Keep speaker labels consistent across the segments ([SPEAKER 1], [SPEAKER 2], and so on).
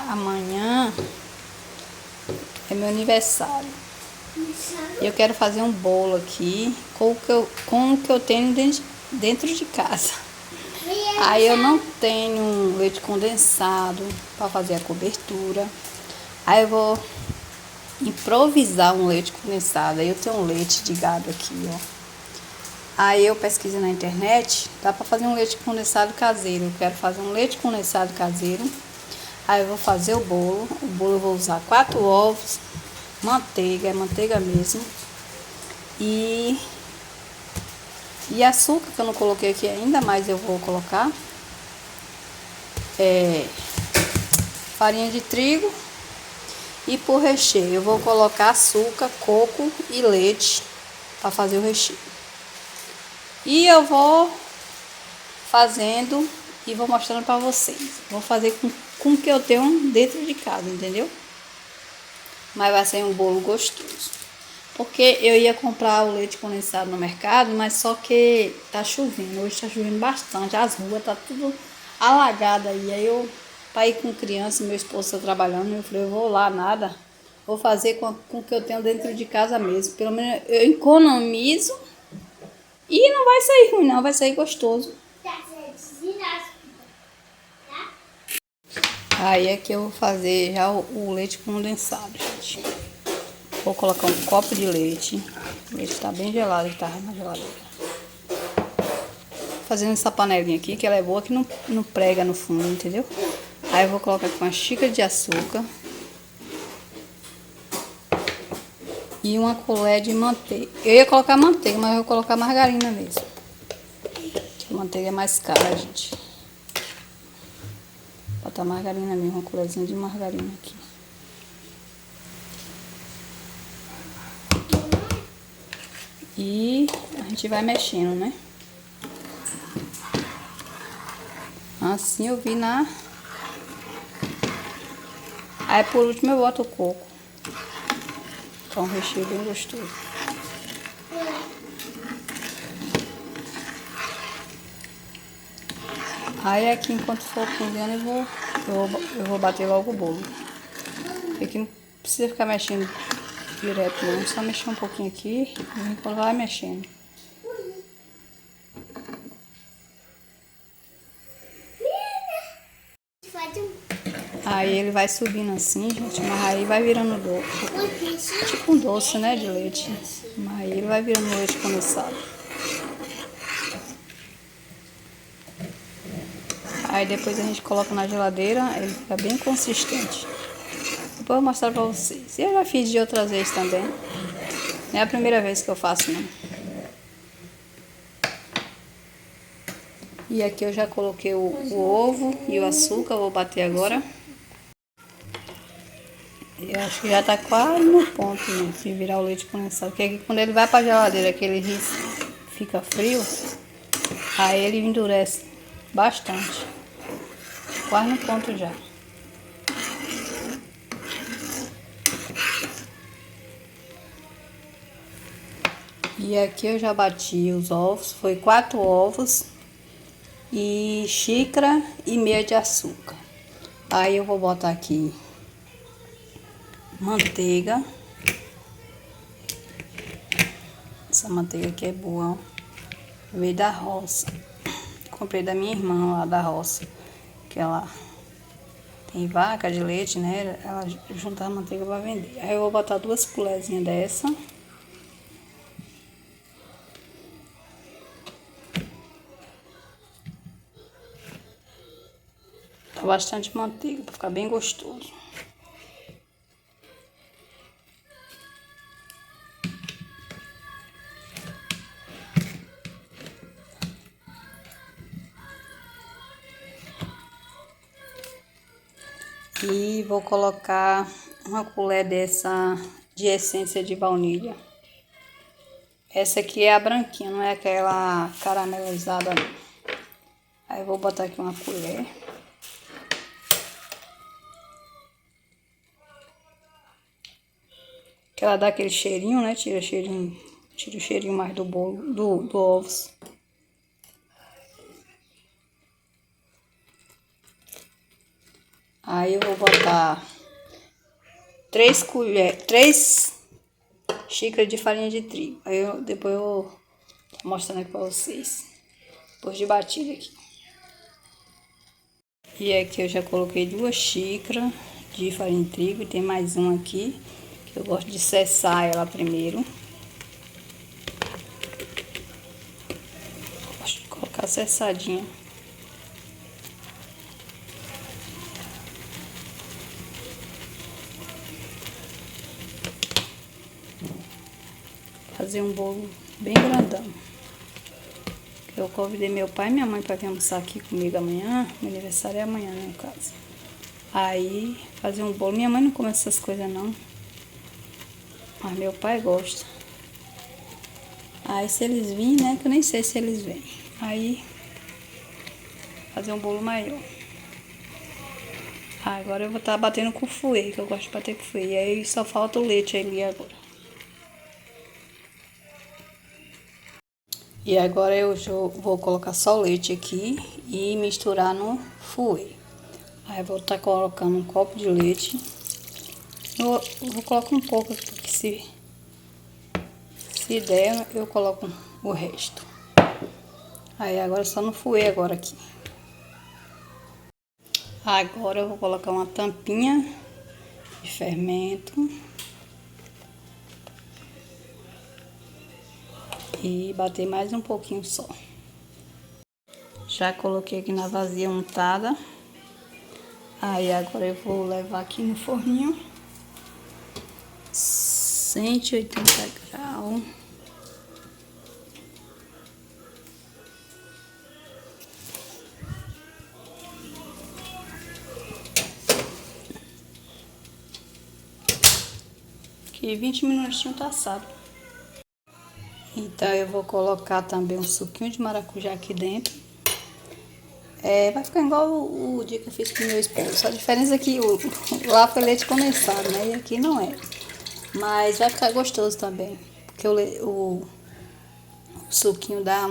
[SPEAKER 1] Amanhã é meu aniversário. Eu quero fazer um bolo aqui com o que eu tenho dentro de casa. Aí eu não tenho leite condensado para fazer a cobertura. Aí eu vou improvisar um leite condensado. Aí eu tenho um leite de gado aqui, ó. Aí eu pesquisei na internet, dá para fazer um leite condensado caseiro. Eu quero fazer um leite condensado caseiro. Aí eu vou fazer o bolo. O bolo eu vou usar 4 ovos, manteiga, é manteiga mesmo. E açúcar, que eu não coloquei aqui ainda, mas eu vou colocar. Farinha de trigo. E por recheio, eu vou colocar açúcar, coco e leite para fazer o recheio. E eu vou fazendo e vou mostrando para vocês. Vou fazer com o que eu tenho dentro de casa, entendeu? Mas vai ser um bolo gostoso. Porque eu ia comprar o leite condensado no mercado, mas só que tá chovendo. Hoje tá chovendo bastante. As ruas tá tudo alagada aí. Aí eu, para ir com criança, meu esposo tá trabalhando, eu falei, eu vou lá, nada. Vou fazer com o que eu tenho dentro de casa mesmo. Pelo menos eu economizo e não vai sair ruim, não. Vai sair gostoso. Aí é que eu vou fazer já o leite condensado, gente. Vou colocar um copo de leite. O leite tá bem gelado, que tá na geladeira. Fazendo essa panelinha aqui, que ela é boa, que não prega no fundo, entendeu? Aí eu vou colocar aqui uma xícara de açúcar. E uma colher de manteiga. Eu ia colocar manteiga, mas eu vou colocar margarina mesmo. A manteiga é mais cara, gente. Vou botar margarina mesmo, uma colherzinha de margarina aqui. E a gente vai mexendo, né? Assim eu vi na... Aí por último eu boto o coco. Tá um recheio bem gostoso. Aí aqui enquanto for cozinhando eu vou bater logo o bolo. Aqui não precisa ficar mexendo direto não, só mexer um pouquinho aqui e enquanto vai mexendo. Aí ele vai subindo assim, gente, mas aí vai virando doce. Tipo um doce, né, de leite. Mas aí ele vai virando leite condensado. Aí depois a gente coloca na geladeira, ele fica bem consistente. Depois eu vou mostrar pra vocês. Eu já fiz de outras vezes também. Não é a primeira vez que eu faço, não. E aqui eu já coloquei o ovo e o açúcar, vou bater agora. Eu acho que já tá quase no ponto, né, de virar o leite condensado. Porque aqui, quando ele vai pra geladeira, que ele fica frio, aí ele endurece bastante. Quase no ponto já. E aqui eu já bati os ovos, foi 4 ovos e xícara e meia de açúcar. Aí eu vou botar aqui manteiga. Essa manteiga aqui é boa, ó. Veio da roça. Comprei da minha irmã lá da roça, que ela tem vaca de leite, né? Ela junta a manteiga para vender. Aí eu vou botar 2 colherzinhas dessa. Tá bastante manteiga para ficar bem gostoso. E vou colocar uma colher dessa de essência de baunilha. Essa aqui é a branquinha, não é aquela caramelizada não. Aí eu vou botar aqui uma colher. Que ela dá aquele cheirinho, né? Tira o cheirinho mais do bolo, do ovos. Aí eu vou botar 3 xícaras de farinha de trigo. Aí depois eu vou mostrando aqui pra vocês. Depois de batida aqui. E aqui eu já coloquei 2 xícaras de farinha de trigo. E tem mais uma aqui, que eu gosto de cessar ela primeiro. Gosto de colocar cessadinha. Fazer um bolo bem grandão. Eu convidei meu pai e minha mãe para vir almoçar aqui comigo amanhã. Meu aniversário é amanhã, né, no caso. Aí, fazer um bolo. Minha mãe não come essas coisas, não. Mas meu pai gosta. Aí, se eles virem, né, que eu nem sei se eles vêm. Aí, fazer um bolo maior. Agora eu vou estar batendo com fouet, que eu gosto de bater com fouet. E aí, só falta o leite ali agora. E agora eu vou colocar só o leite aqui e misturar no fouet. Aí eu vou estar colocando um copo de leite. Eu vou colocar um pouco aqui, porque se der eu coloco o resto. Aí agora só no fouet agora aqui. Agora eu vou colocar uma tampinha de fermento. E bater mais um pouquinho só. Já coloquei aqui na vasilha untada. Aí agora eu vou levar aqui no forninho. 180 graus. Que 20 minutinhos tá assado. Então eu vou colocar também um suquinho de maracujá aqui dentro. Vai ficar igual o dia que eu fiz com meu esposo. Só a diferença é que lá foi leite condensado, né? E aqui não é. Mas vai ficar gostoso também. Porque o suquinho dá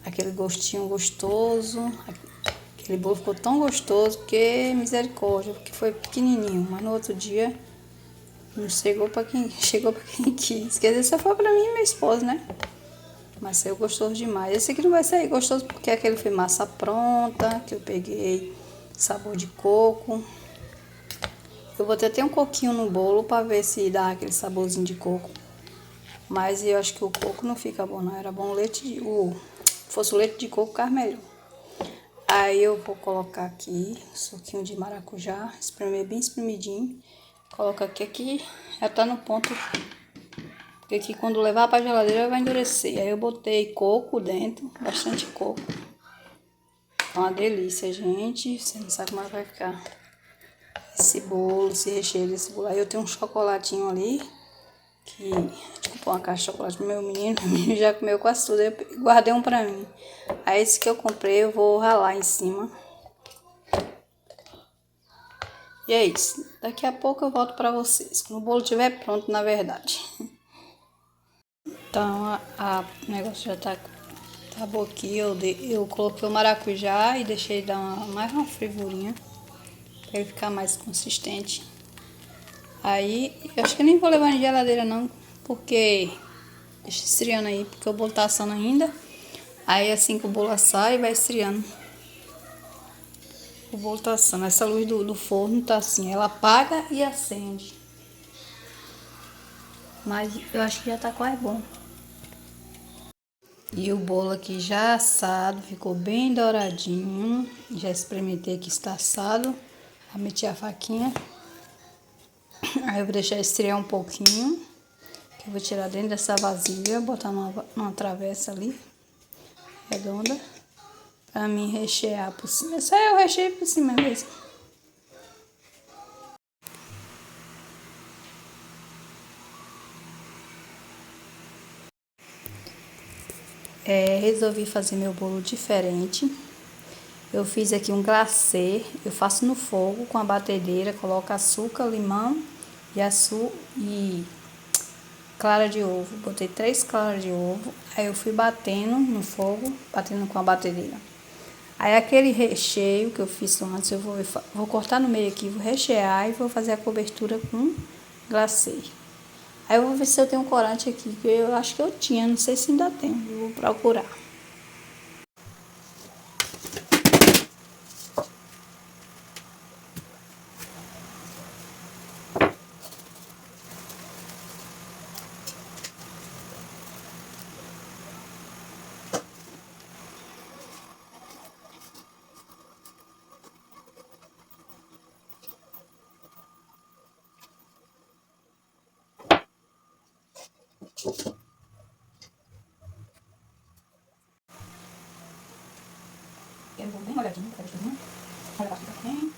[SPEAKER 1] aquele gostinho gostoso. Aquele bolo ficou tão gostoso que misericórdia, porque foi pequenininho. Mas no outro dia não chegou pra quem quis. Quer dizer, só foi pra mim e minha esposa, né? Mas saiu gostoso demais. Esse aqui não vai sair gostoso porque aquele foi massa pronta, que eu peguei sabor de coco. Eu botei até um coquinho no bolo pra ver se dá aquele saborzinho de coco. Mas eu acho que o coco não fica bom, não. Era bom fosse o leite de coco, ficava melhor. Aí eu vou colocar aqui um suquinho de maracujá, espremer bem espremidinho. Coloca aqui já tá no ponto. Porque aqui quando levar pra geladeira vai endurecer. Aí eu botei coco dentro, bastante coco. É uma delícia, gente. Você não sabe como vai ficar esse bolo, esse recheio desse bolo. Aí eu tenho um chocolatinho ali. Que eu comprei uma caixa de chocolate pro meu menino. O menino já comeu quase tudo. Eu guardei um pra mim. Aí esse que eu comprei eu vou ralar em cima. E é isso. Daqui a pouco eu volto pra vocês. Quando o bolo estiver pronto, na verdade. Então, o negócio já tá bom aqui. Eu coloquei o maracujá e deixei dar mais uma frivurinha. Pra ele ficar mais consistente. Aí, eu acho que nem vou levar na geladeira não. Porque, deixa esfriando aí. Porque o bolo tá assando ainda. Aí, assim que o bolo assar, vai esfriando. O bolo tá assando. Essa luz do forno tá assim. Ela apaga e acende. Mas eu acho que já tá quase bom. E o bolo aqui já assado, ficou bem douradinho. Já experimentei que está assado. Já meti a faquinha. Aí eu vou deixar esfriar um pouquinho. Que eu vou tirar dentro dessa vasilha, botar numa travessa ali, redonda. Pra mim rechear por cima. Isso aí eu recheio por cima mesmo. Resolvi fazer meu bolo diferente. Eu fiz aqui um glacê, eu faço no fogo com a batedeira, coloco açúcar, limão e clara de ovo. Botei 3 claras de ovo, aí eu fui batendo no fogo, batendo com a batedeira. Aí aquele recheio que eu fiz antes, eu vou cortar no meio aqui, vou rechear e vou fazer a cobertura com glacê. Aí eu vou ver se eu tenho um corante aqui, que eu acho que eu tinha, não sei se ainda tem, eu vou procurar. Eu vou bem molhadinho, para todo mundo. Olha bastante também.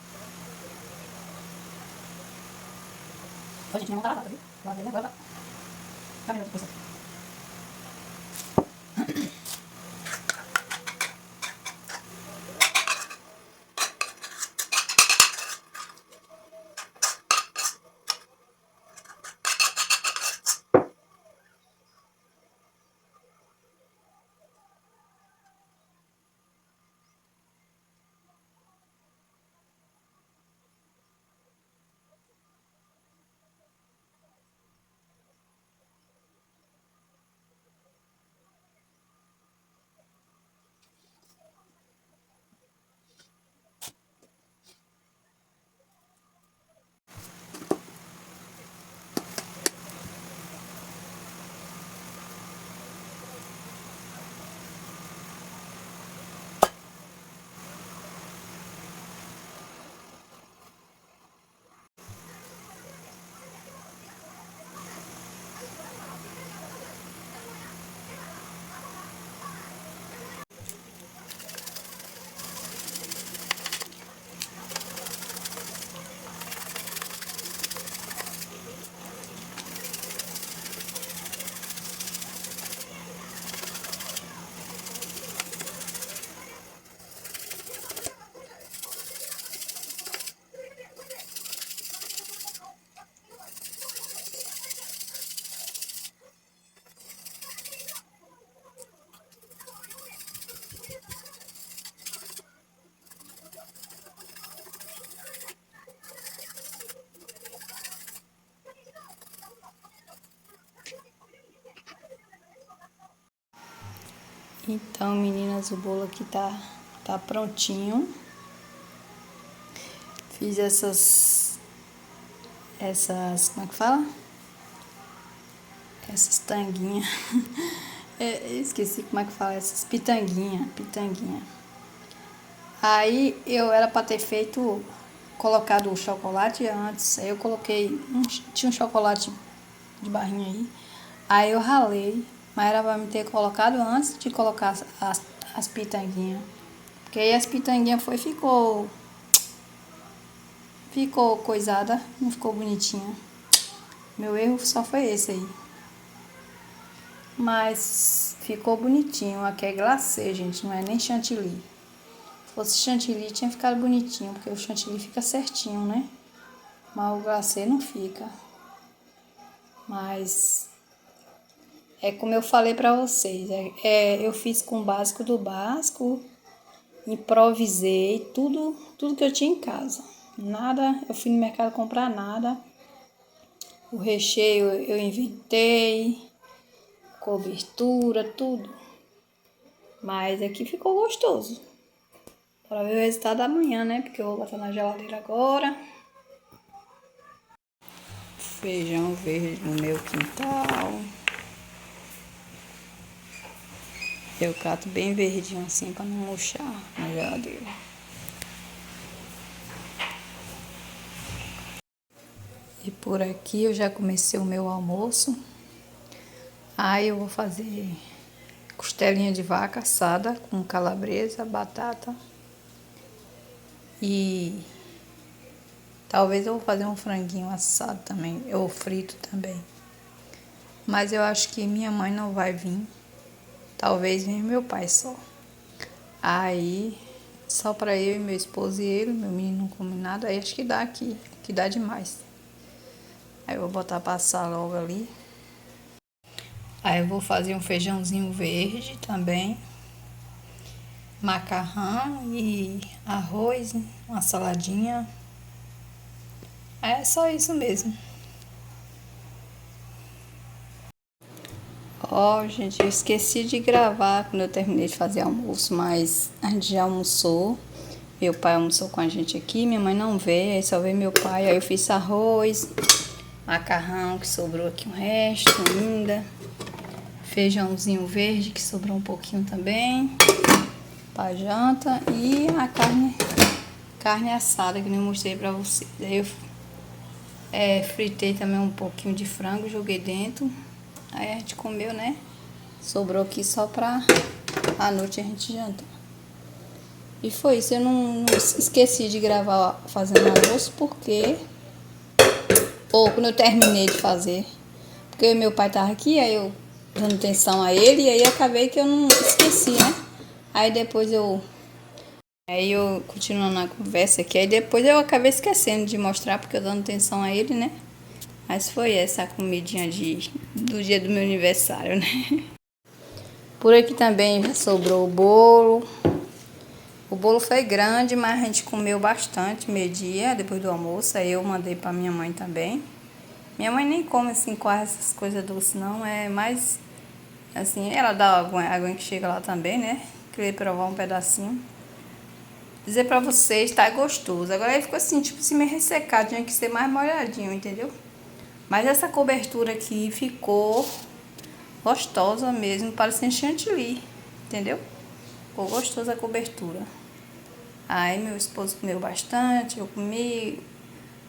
[SPEAKER 1] A gente não tá lavada, viu? Lavei agora. Tá melhor depois. Então, meninas, o bolo aqui tá prontinho. Fiz como é que fala? Essas tanguinhas. Esqueci como é que fala, essas pitanguinha. Aí eu era pra ter colocado o chocolate antes. Aí eu coloquei, tinha um chocolate de barrinha aí. Aí eu ralei, mas era pra me ter colocado antes de colocar as pitanguinhas. Porque aí as pitanguinhas ficou coisada, não ficou bonitinha. Meu erro só foi esse aí. Mas ficou bonitinho. Aqui é glacê, gente, não é nem chantilly. Se fosse chantilly tinha ficado bonitinho, porque o chantilly fica certinho, né? Mas o glacê não fica. Mas é como eu falei pra vocês, eu fiz com o básico do básico, improvisei tudo que eu tinha em casa. Nada, eu fui no mercado comprar nada. O recheio eu inventei, cobertura, tudo. Mas aqui ficou gostoso. Bora ver o resultado amanhã, né? Porque eu vou botar na geladeira agora. Feijão verde no meu quintal. Eu cato bem verdinho assim pra não murchar na geladeira. E por aqui eu já comecei o meu almoço. Aí eu vou fazer costelinha de vaca assada com calabresa, batata. E talvez eu vou fazer um franguinho assado também, ou frito também. Mas eu acho que minha mãe não vai vir. Talvez venha meu pai só. Aí, só pra eu e meu esposo e ele, meu menino não come nada, aí acho que dá aqui, que dá demais. Aí eu vou botar passar logo ali. Aí eu vou fazer um feijãozinho verde também. macarrão e arroz, uma saladinha. É só isso mesmo. Ó, gente, eu esqueci de gravar quando eu terminei de fazer almoço, mas a gente já almoçou. Meu pai almoçou com a gente aqui, minha mãe não veio, aí só veio meu pai. Aí eu fiz arroz, macarrão que sobrou aqui um resto ainda. Feijãozinho verde que sobrou um pouquinho também pra janta. E a carne assada que eu mostrei pra vocês. Aí eu fritei também um pouquinho de frango, joguei dentro. Aí a gente comeu, né? Sobrou aqui só pra a noite a gente jantar. E foi isso, eu não esqueci de gravar fazendo almoço porque... Ou quando eu terminei de fazer. Porque meu pai tava aqui, aí eu dando atenção a ele, e aí acabei que eu não esqueci, né? Aí depois Aí eu continuando na conversa aqui, aí depois eu acabei esquecendo de mostrar, porque eu dando atenção a ele, né? Mas foi essa a comidinha do dia do meu aniversário, né? Por aqui também já sobrou o bolo. O bolo foi grande, mas a gente comeu bastante, meio-dia, depois do almoço. Aí eu mandei pra minha mãe também. Minha mãe nem come assim quase essas coisas doces, não. É mais assim, ela dá água que chega lá também, né? Queria provar um pedacinho. Dizer pra vocês, tá gostoso. Agora ele ficou assim, tipo assim, meio ressecado. Tinha que ser mais molhadinho, entendeu? Mas essa cobertura aqui ficou gostosa mesmo, parecendo chantilly, entendeu? Ficou gostosa a cobertura. Aí meu esposo comeu bastante, eu comi.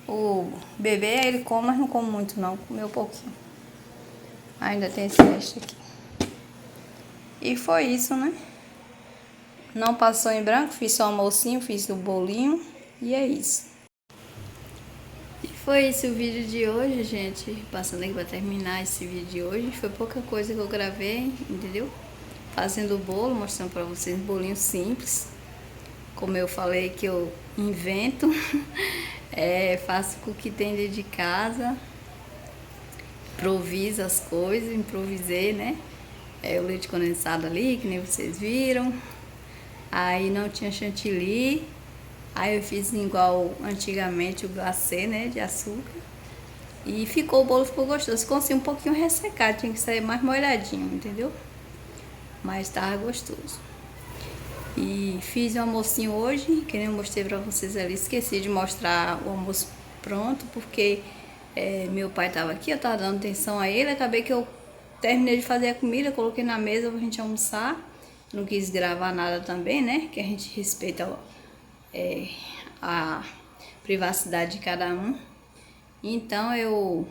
[SPEAKER 1] O bebê, ele come, mas não come muito não, comeu pouquinho. Ainda tem esse resto aqui. E foi isso, né? Não passou em branco, fiz só o almocinho, fiz o bolinho. E é isso. E foi esse o vídeo de hoje, gente. Passando aqui pra terminar esse vídeo de hoje. Foi pouca coisa que eu gravei, entendeu? Fazendo o bolo, mostrando pra vocês um bolinho simples. Como eu falei que eu invento. Faço com o que tem dentro de casa. Improviso as coisas, improvisei, né? O leite condensado ali, que nem vocês viram. Aí não tinha chantilly. Aí eu fiz igual antigamente o glacê, né? De açúcar. E o bolo ficou gostoso. Ficou assim um pouquinho ressecado, tinha que sair mais molhadinho, entendeu? Mas tava gostoso. E fiz o almocinho hoje, que nem eu mostrei pra vocês ali. Esqueci de mostrar o almoço pronto, porque meu pai tava aqui, eu tava dando atenção a ele. Acabei que eu terminei de fazer a comida, coloquei na mesa pra gente almoçar. Não quis gravar nada também, né? Que a gente respeita a privacidade de cada um. Então eu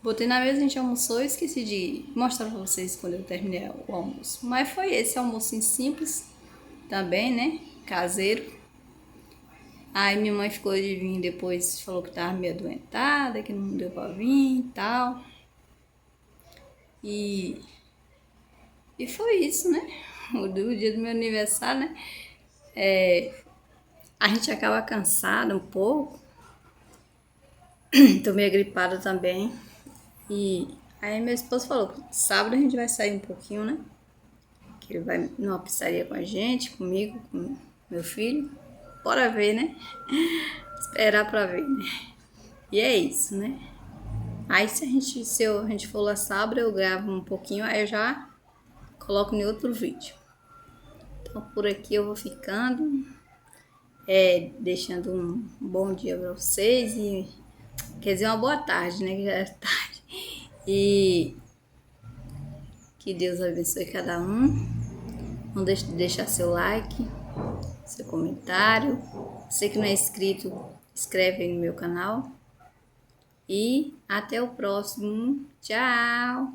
[SPEAKER 1] botei na mesa, a gente almoçou e esqueci de mostrar pra vocês quando eu terminei o almoço. Mas foi esse almocinho simples também, né? Caseiro. Aí minha mãe ficou de vir depois, falou que tava meio adoentada, que não deu pra vir e tal. E foi isso, né? O dia do meu aniversário, né? A gente acaba cansada um pouco. Tô meio gripada também. E aí meu esposo falou, sábado a gente vai sair um pouquinho, né? Que ele vai numa pizzaria com a gente, comigo, com meu filho. Bora ver, né? Esperar pra ver, né? E é isso, né? Aí se a gente for lá sábado, eu gravo um pouquinho, aí eu já coloco em outro vídeo. Então por aqui eu vou ficando, deixando um bom dia pra vocês e quer dizer uma boa tarde, né? Que já é tarde. E que Deus abençoe cada um. Não deixe de deixar seu like, seu comentário. Você que não é inscrito, inscreve aí no meu canal. E até o próximo. Tchau!